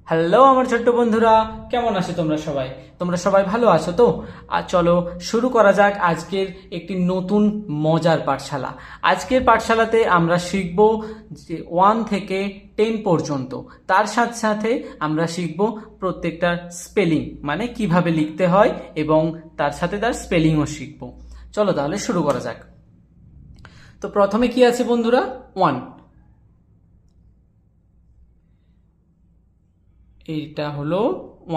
Hello আমার ছোট্ট বন্ধুরা, কেমন আছো তোমরা সবাই ভালো আছো তো? আর চলো শুরু করা যাক আজকের একটি নতুন মজার পাঠশালা। আজকের পাঠশালাতে আমরা শিখব যে 1 থেকে 10 পর্যন্ত, তার সাথে সাথে আমরা শিখব প্রত্যেকটার স্পেলিং, মানে কিভাবে লিখতে হয়, এবং তার সাথে তার স্পেলিংও শিখব। চলো তাহলে শুরু করা যাক। তো প্রথমে কি আছে বন্ধুরা? 1। এইটা হলো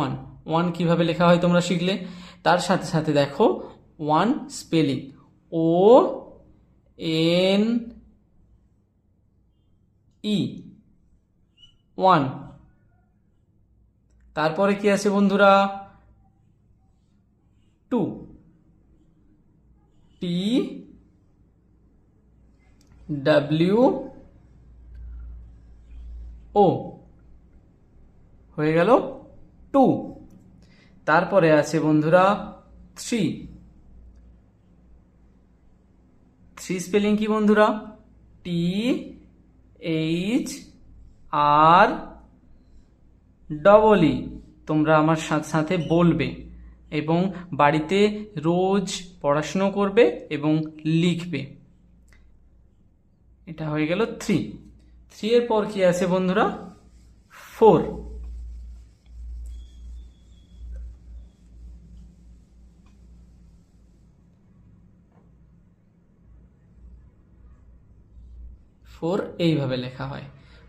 1। 1 কিভাবে লেখা হয় তোমরা শিখলে। তার সাথে সাথে দেখো 1 স্পেলিং, ও এন ই, 1। তারপরে কি আছে বন্ধুরা? 2, টি ডাব্লিউ ও, হয়ে গেল 2। তারপরে আছে বন্ধুরা 3। 3 স্পেলিং কি বন্ধুরা? T H R double E. তোমরা আমার সাথে সাথে বলবে এবং বাড়িতে রোজ পড়াশুনো করবে এবং লিখবে। এটা হয়ে গেল 3। 3 এর পর কি আছে বন্ধুরা? 4। 4 এইভাবে লেখা হয়।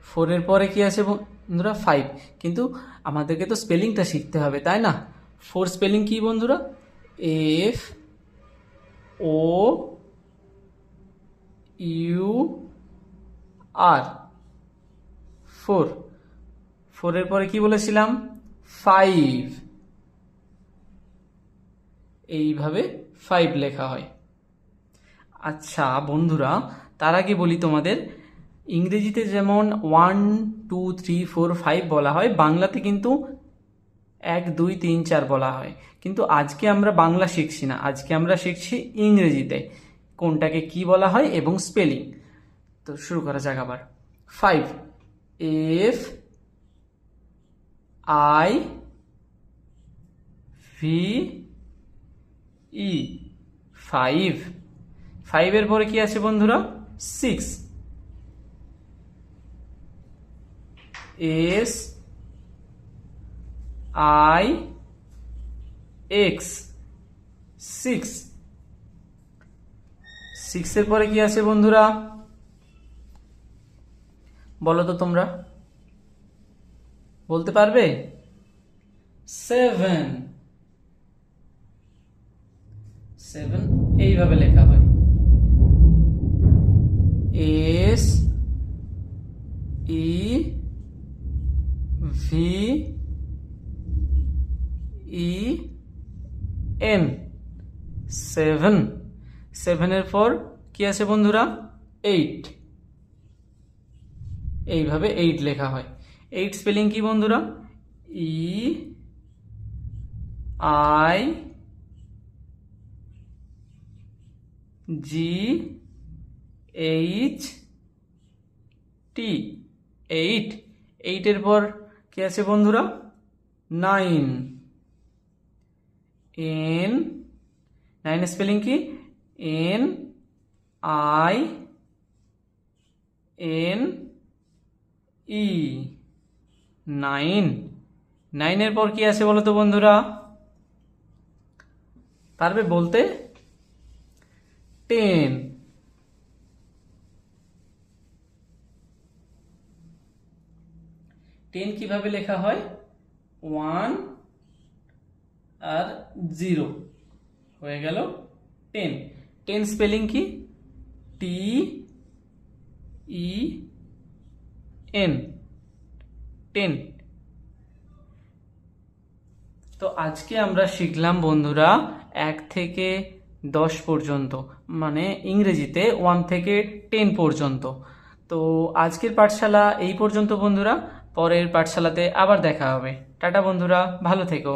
4 এর পরে কি আছে বন্ধুরা? 5। কিন্তু আমাদেরকে তো স্পেলিংটা শিখতে হবে, তাই না? 4 স্পেলিং কি বন্ধুরা? এফ ও ইউ আর, 4। 4 এর পরে কি বলেছিলাম? 5। এইভাবে 5 লেখা হয়। আচ্ছা বন্ধুরা, তার আগে বলি তোমাদের, ইংরেজিতে যেমন 1 2 3 4 5 বলা হয়, বাংলাতে কিন্তু 1 2 3 4 বলা হয়। কিন্তু আজকে আমরা বাংলা শিখছি না, আজকে আমরা শিখছি ইংরেজিতে কোনটাকে কি বলা হয় এবং স্পেলিং। তো শুরু করা যাক আবার। 5, এফ আই ভি ই, 5। 5 এর পরে কি আছে বন্ধুরা? 6, এস আই এক্স, 6। 6 এর পরে কি আছে বন্ধুরা? বলো তো তোমরা, বলতে পারবে? 7। 7 এইভাবে লেখা হয়। S E V E N, 7। 7 এর পর কি আছে বন্ধুরা? 8। এইভাবে 8 লেখা হয়। 8 স্পেলিং কি বন্ধুরা? E I G H T, 8। 8 এর পর কি আছে বন্ধুরা? 9। এন, 9 স্পেলিং কি? N I N E, 9। 9 এর পর কি আছে বলো তো বন্ধুরা? পারবে বলতে? 10। 10 কিভাবে লেখা হয়? 1 আর 0 হয়ে গেল 10। 10 স্পেলিং কি? টি ই এন, 10। তো আজকে আমরা শিখলাম বন্ধুরা 1 থেকে 10 পর্যন্ত, মানে ইংরেজিতে 1 থেকে 10 পর্যন্ত। তো আজকের পাঠশালা এই পর্যন্ত বন্ধুরা, পরের পাঠশালাতে আবার দেখা হবে। টাটা বন্ধুরা, ভালো থেকো।